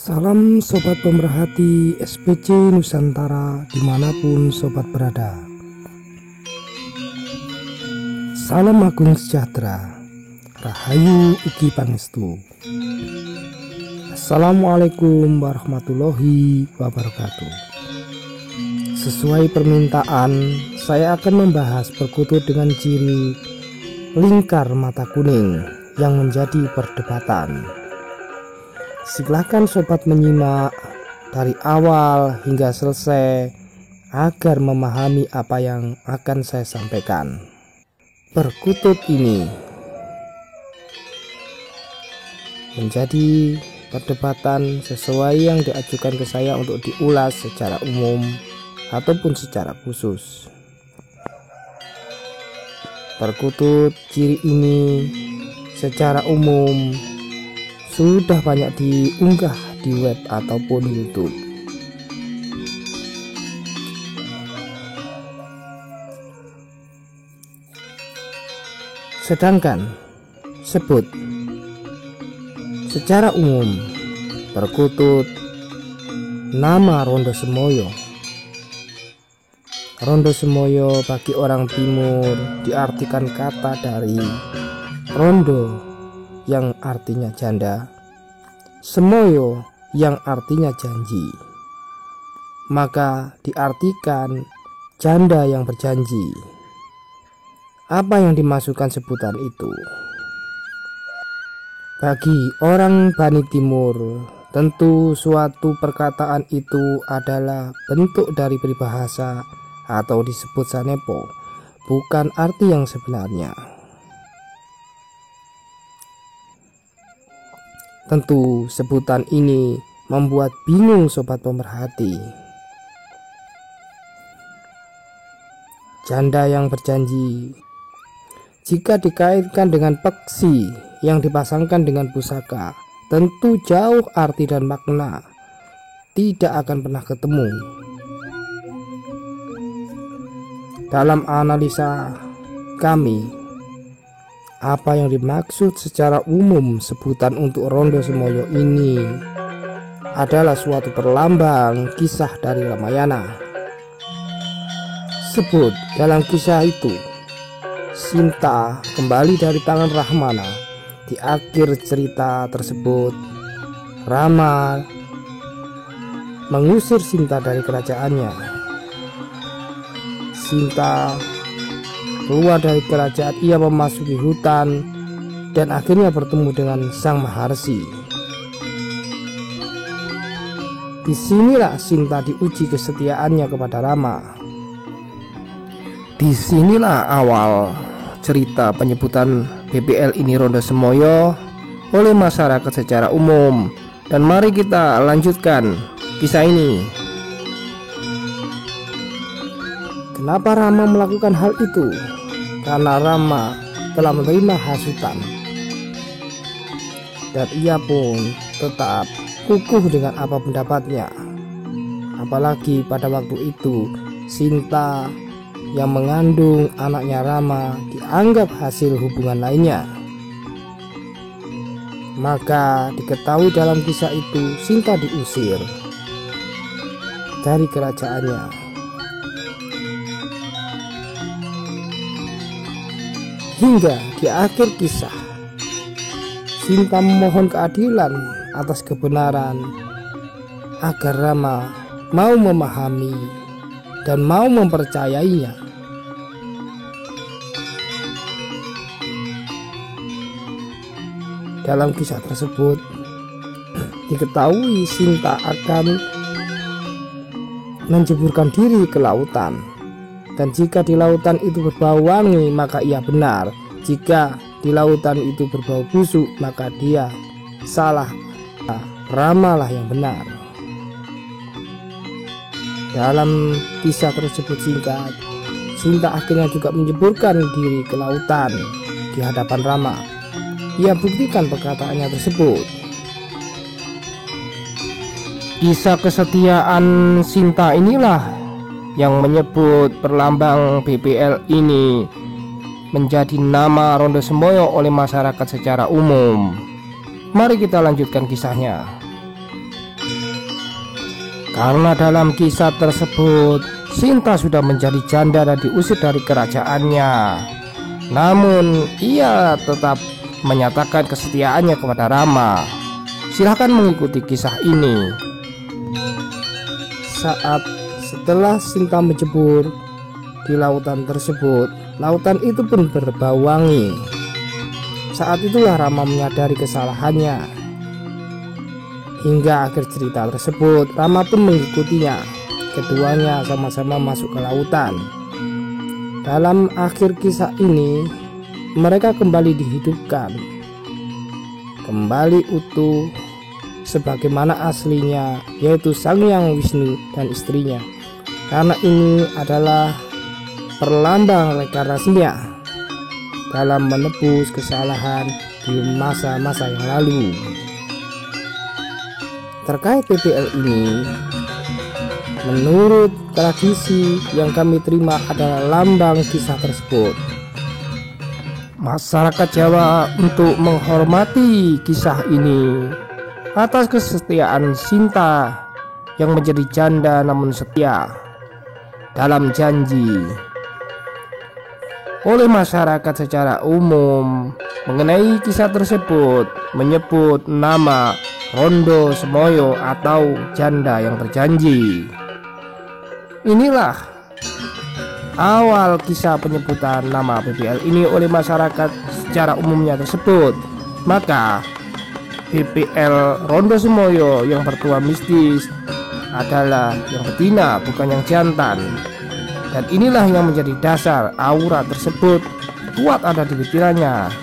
Salam Sobat Pemerhati SPC Nusantara dimanapun Sobat berada. Salam Agung Sejahtera, Rahayu Ugi Pangestu. Assalamualaikum warahmatullahi wabarakatuh. Sesuai permintaan, saya akan membahas perkutut dengan ciri lingkar mata kuning yang menjadi perdebatan. Silakan sobat menyimak dari awal hingga selesai agar memahami apa yang akan saya sampaikan. Perkutut ini menjadi perdebatan sesuai yang diajukan ke saya untuk diulas secara umum ataupun secara khusus. Perkutut ciri ini secara umum sudah banyak diunggah di web ataupun YouTube. Sedangkan sebut secara umum perkutut nama Rondo Semoyo. Rondo Semoyo bagi orang timur diartikan kata dari rondo yang artinya janda, semoyo yang artinya janji, maka diartikan janda yang berjanji. Apa yang dimasukkan sebutan itu? Bagi orang Bani Timur, tentu suatu perkataan itu adalah bentuk dari peribahasa atau disebut sanepo, bukan arti yang sebenarnya. Tentu sebutan ini membuat bingung sobat pemerhati. Janda yang berjanji jika dikaitkan dengan peksi yang dipasangkan dengan pusaka, tentu jauh arti dan makna, tidak akan pernah ketemu. Dalam analisa kami, apa yang dimaksud secara umum sebutan untuk Rondo Semoyo ini adalah suatu perlambang kisah dari Ramayana. Sebut dalam kisah itu, Sinta kembali dari tangan Rahmana. Di akhir cerita tersebut, Rama mengusir Sinta dari kerajaannya. Sinta keluar dari kerajaan, ia memasuki hutan dan akhirnya bertemu dengan Sang Maharsi. Disinilah Sinta diuji kesetiaannya kepada Rama. Disinilah awal cerita penyebutan BBL ini Rondo Semoyo oleh masyarakat secara umum. Dan mari kita lanjutkan kisah ini. Kenapa Rama melakukan hal itu? Karena Rama telah menerima hasutan dan ia pun tetap kukuh dengan apa pendapatnya. Apalagi pada waktu itu Sinta yang mengandung anaknya Rama dianggap hasil hubungan lainnya. Maka diketahui dalam kisah itu Sinta diusir dari kerajaannya. Hingga di akhir kisah, Sinta memohon keadilan atas kebenaran agar Rama mau memahami dan mau mempercayainya. Dalam kisah tersebut diketahui Sinta akan menjeburkan diri ke lautan. Dan jika di lautan itu berbau wangi, maka ia benar. Jika di lautan itu berbau busuk, maka dia salah. Rama lah yang benar. Dalam kisah tersebut singkat, Sinta akhirnya juga menjeburkan diri ke lautan di hadapan Rama. Ia buktikan perkataannya tersebut. Kisah kesetiaan Sinta inilah yang menyebut perlambang BBL ini menjadi nama Rondo Semoyo oleh masyarakat secara umum. Mari kita lanjutkan kisahnya. Karena dalam kisah tersebut Sinta sudah menjadi janda dan diusir dari kerajaannya. Namun ia tetap menyatakan kesetiaannya kepada Rama. Silahkan mengikuti kisah ini. Setelah Sinta menjebur di lautan tersebut, lautan itu pun berbau wangi. Saat itulah Rama menyadari kesalahannya. Hingga akhir cerita tersebut, Rama pun mengikutinya. Keduanya sama-sama masuk ke lautan. Dalam akhir kisah ini, mereka kembali dihidupkan, kembali utuh sebagaimana aslinya, yaitu Sang Hyang Wisnu dan istrinya. Karena ini adalah perlambang reinkarnasinya dalam menebus kesalahan di masa-masa yang lalu. Terkait PPL ini, menurut tradisi yang kami terima adalah lambang kisah tersebut. Masyarakat Jawa untuk menghormati kisah ini atas kesetiaan Sinta yang menjadi janda namun setia dalam janji. Oleh masyarakat secara umum mengenai kisah tersebut menyebut nama Rondo Semoyo atau janda yang berjanji. Inilah awal kisah penyebutan nama PPL ini oleh masyarakat secara umumnya tersebut. Maka PPL Rondo Semoyo yang bertua mistis adalah yang betina, bukan yang jantan. Dan inilah yang menjadi dasar aura tersebut kuat ada di pikirannya,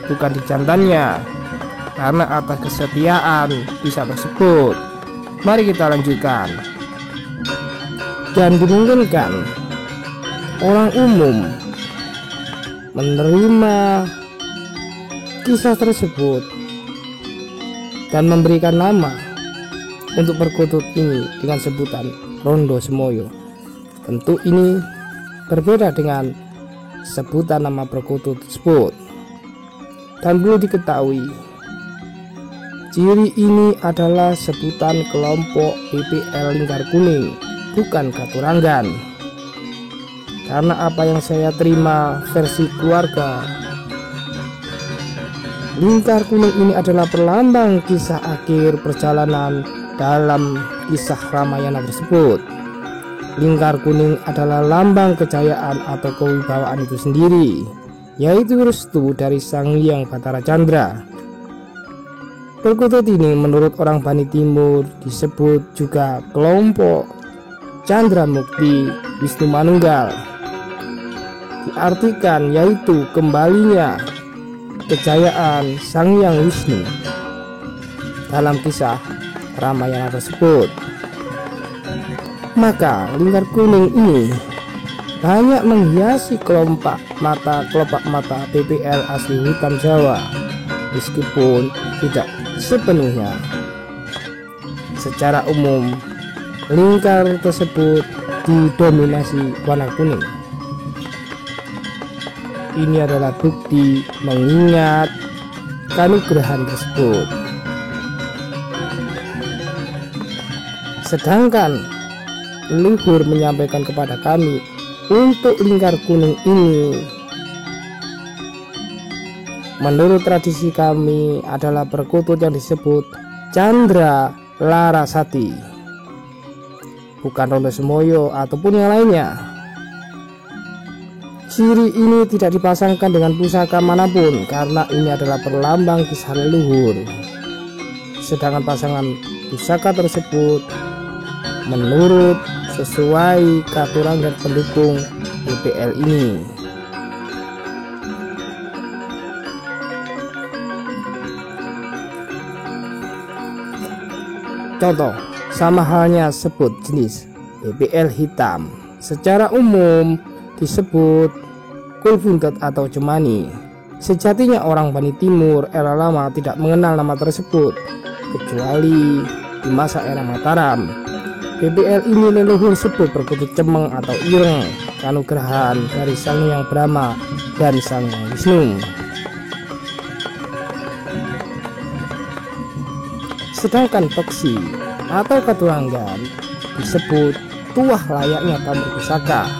bukan di jantannya. Karena atas kesetiaan kisah tersebut. Mari kita lanjutkan. Dan dimungkinkan orang umum menerima kisah tersebut dan memberikan nama untuk perkutut ini dengan sebutan Rondo Semoyo. Tentu ini berbeda dengan sebutan nama perkutut tersebut. Dan perlu diketahui, ciri ini adalah sebutan kelompok PPL Lingkar Kuning, bukan Katuranggan. Karena apa yang saya terima versi keluarga, Lingkar Kuning ini adalah perlambang kisah akhir perjalanan dalam kisah Ramayana tersebut. Lingkar kuning adalah lambang kejayaan atau kewibawaan itu sendiri, yaitu restu dari Sang Hyang Bathara Candra. Perkutut ini menurut orang Bani Timur disebut juga kelompok Candra Mukti Wisnu Manunggal. Diartikan yaitu kembalinya kejayaan Sang Hyang Wisnu dalam kisah Ramayana tersebut. Maka lingkar kuning ini banyak menghiasi kelopak mata PPL asli hutan Jawa, meskipun tidak sepenuhnya. Secara umum, lingkar tersebut didominasi warna kuning. Ini adalah bukti mengingat kanugrahan tersebut. Sedangkan leluhur menyampaikan kepada kami untuk lingkar kuning ini, menurut tradisi kami adalah perkutut yang disebut Candra Larasati, bukan Rondo Semoyo ataupun yang lainnya. Ciri ini tidak dipasangkan dengan pusaka manapun karena ini adalah perlambang kisah leluhur. Sedangkan pasangan pusaka tersebut menurut sesuai Katuranggan pendukung PPL ini. Contoh, sama halnya sebut jenis PPL hitam secara umum disebut kulfuntet atau cemani. Sejatinya orang Bani Timur era lama tidak mengenal nama tersebut kecuali di masa era Mataram. PPL ini leluhur sebut perkutut cemeng atau ireng, kanugrahan dari Sang Hyang Brahma dan Sang Hyang Wisnu. Sedangkan peksi atau Katuranggan disebut tuah layaknya pamor pusaka.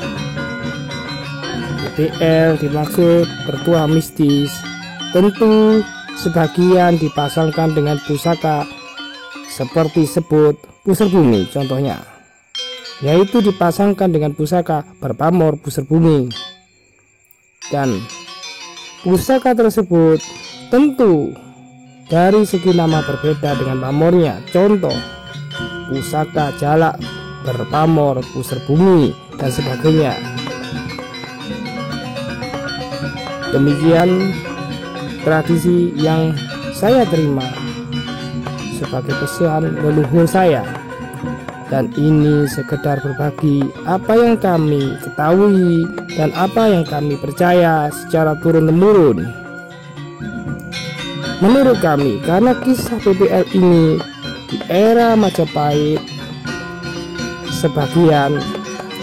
BBL dimaksud bertuah mistis. Tentu sebagian dipasangkan dengan pusaka seperti sebut pusar bumi contohnya, yaitu dipasangkan dengan pusaka berpamor pusar bumi. Dan pusaka tersebut tentu dari segi nama berbeda dengan pamornya. Contoh, pusaka jalak berpamor pusar bumi dan sebagainya. Demikian tradisi yang saya terima sebagai pesan leluhur saya, dan ini sekedar berbagi apa yang kami ketahui dan apa yang kami percaya secara turun-temurun. Menurut kami, karena kisah BBL ini di era Majapahit sebagian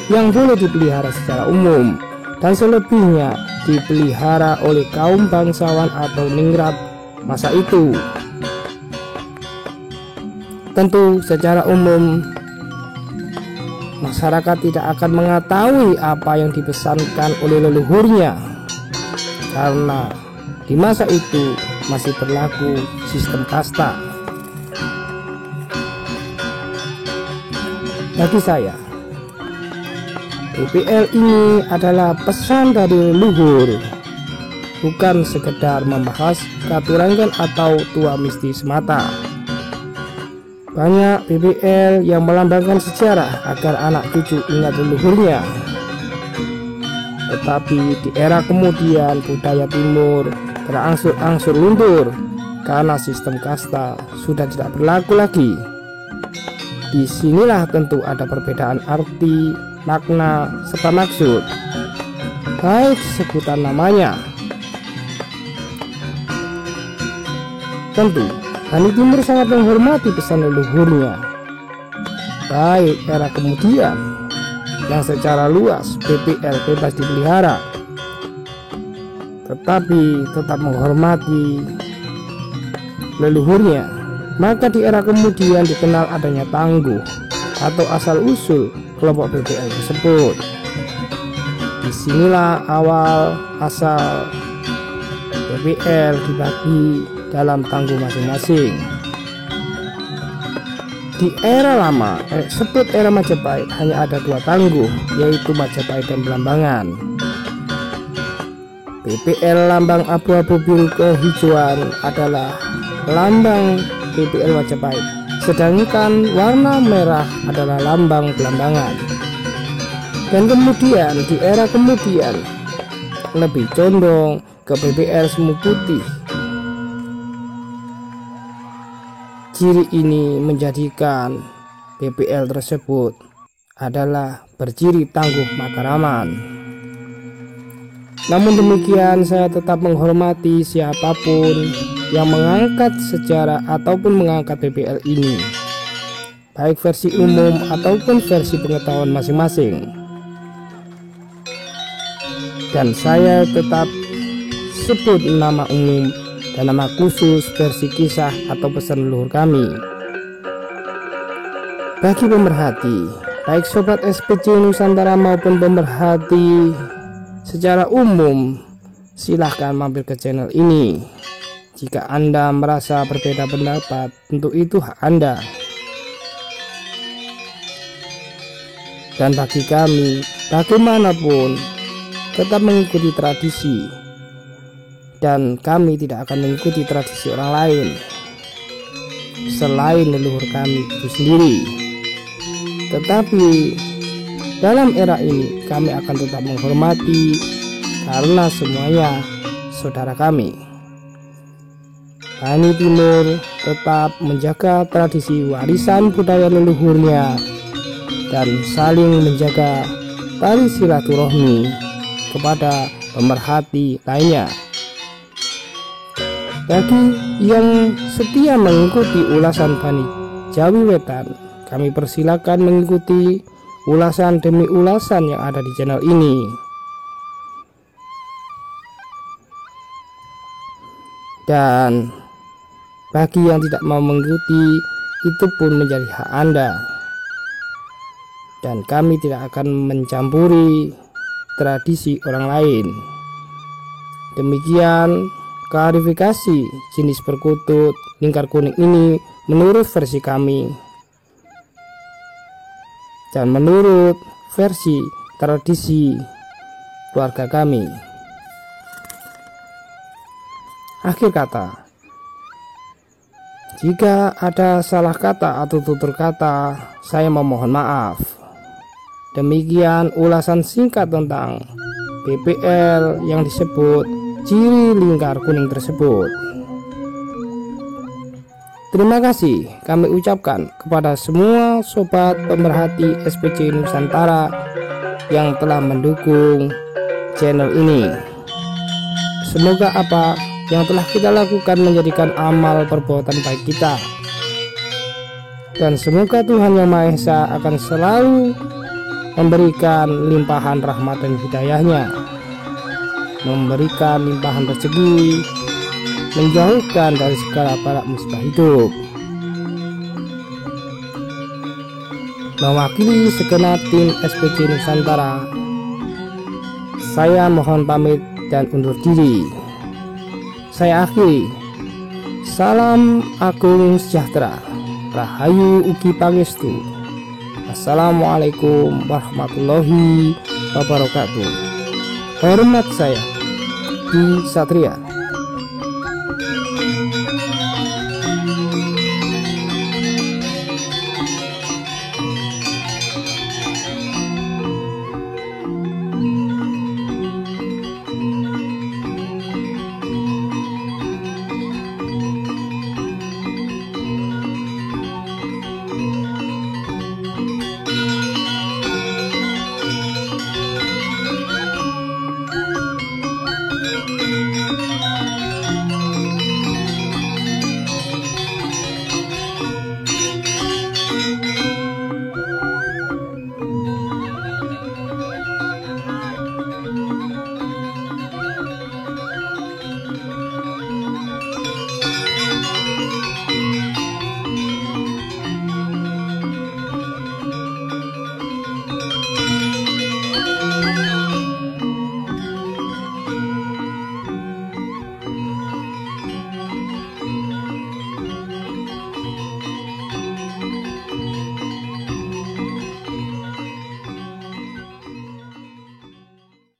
yang boleh dipelihara secara umum dan selebihnya dipelihara oleh kaum bangsawan atau ningrat masa itu. Tentu secara umum masyarakat tidak akan mengetahui apa yang dipesankan oleh leluhurnya, karena di masa itu masih berlaku sistem kasta. Bagi saya, BBL ini adalah pesan dari leluhur, bukan sekedar membahas katurangan atau tua mistis semata. Banyak BBL yang melambangkan sejarah agar anak cucu ingat leluhurnya. Tetapi di era kemudian budaya timur berangsur-angsur luntur karena sistem kasta sudah tidak berlaku lagi. Disinilah tentu ada perbedaan arti, makna, serta maksud, baik sebutan namanya. Tentu Bani Timur sangat menghormati pesan leluhurnya, baik era kemudian yang secara luas BBL bebas dipelihara, tetapi tetap menghormati leluhurnya. Maka di era kemudian dikenal adanya tangguh atau asal-usul kelompok BBL tersebut. Disinilah awal asal BBL dibagi dalam tangguh masing-masing. Di era lama, sebut era Majapahit, hanya ada dua tangguh, yaitu Majapahit dan Belambangan. BBL lambang abu-abu biru kehijauan adalah lambang BBL Majapahit, sedangkan warna merah adalah lambang Belambangan. Dan kemudian di era kemudian lebih condong ke BBL semu putih. Ciri ini menjadikan BBL tersebut adalah berciri tangguh Mataraman. Namun demikian, saya tetap menghormati siapapun yang mengangkat sejarah ataupun mengangkat BBL ini, baik versi umum ataupun versi pengetahuan masing-masing. Dan saya tetap sebut nama umum dan nama khusus versi kisah atau pesan leluhur kami. Bagi pemerhati, baik sobat SPC Nusantara maupun pemerhati secara umum, silahkan mampir ke channel ini. Jika Anda merasa berbeda pendapat, tentu itu hak Anda. Dan bagi kami, bagaimanapun tetap mengikuti tradisi, dan kami tidak akan mengikuti tradisi orang lain selain leluhur kami itu sendiri. Tetapi dalam era ini kami akan tetap menghormati, karena semuanya saudara kami. Bani Timur tetap menjaga tradisi warisan budaya leluhurnya dan saling menjaga tali silaturahmi kepada pemerhati lainnya. Bagi yang setia mengikuti ulasan Bani Jawi Wetan, kami persilakan mengikuti ulasan demi ulasan yang ada di channel ini. Dan bagi yang tidak mau mengikuti, itu pun menjadi hak Anda. dan kami tidak akan mencampuri tradisi orang lain. Demikian klarifikasi jenis perkutut lingkar kuning ini menurut versi kami dan menurut versi tradisi keluarga kami. Akhir kata, jika ada salah kata atau tutur kata, saya memohon maaf. Demikian ulasan singkat tentang PPL yang disebut ciri lingkar kuning tersebut. Terima kasih kami ucapkan kepada semua sobat pemerhati SPC Nusantara yang telah mendukung channel ini. Semoga apa yang telah kita lakukan menjadikan amal perbuatan baik kita, dan semoga Tuhan Yang Maha Esa akan selalu memberikan limpahan rahmat dan hidayahnya, memberikan limpahan rezeki, menjauhkan dari segala bala musibah hidup. Mewakili segenap tim SPC Nusantara, saya mohon pamit dan undur diri. Saya akhiri. Salam agung sejahtera, rahayu ugi pangestu. Assalamualaikum warahmatullahi wabarakatuh. Hormat saya, Di Satria.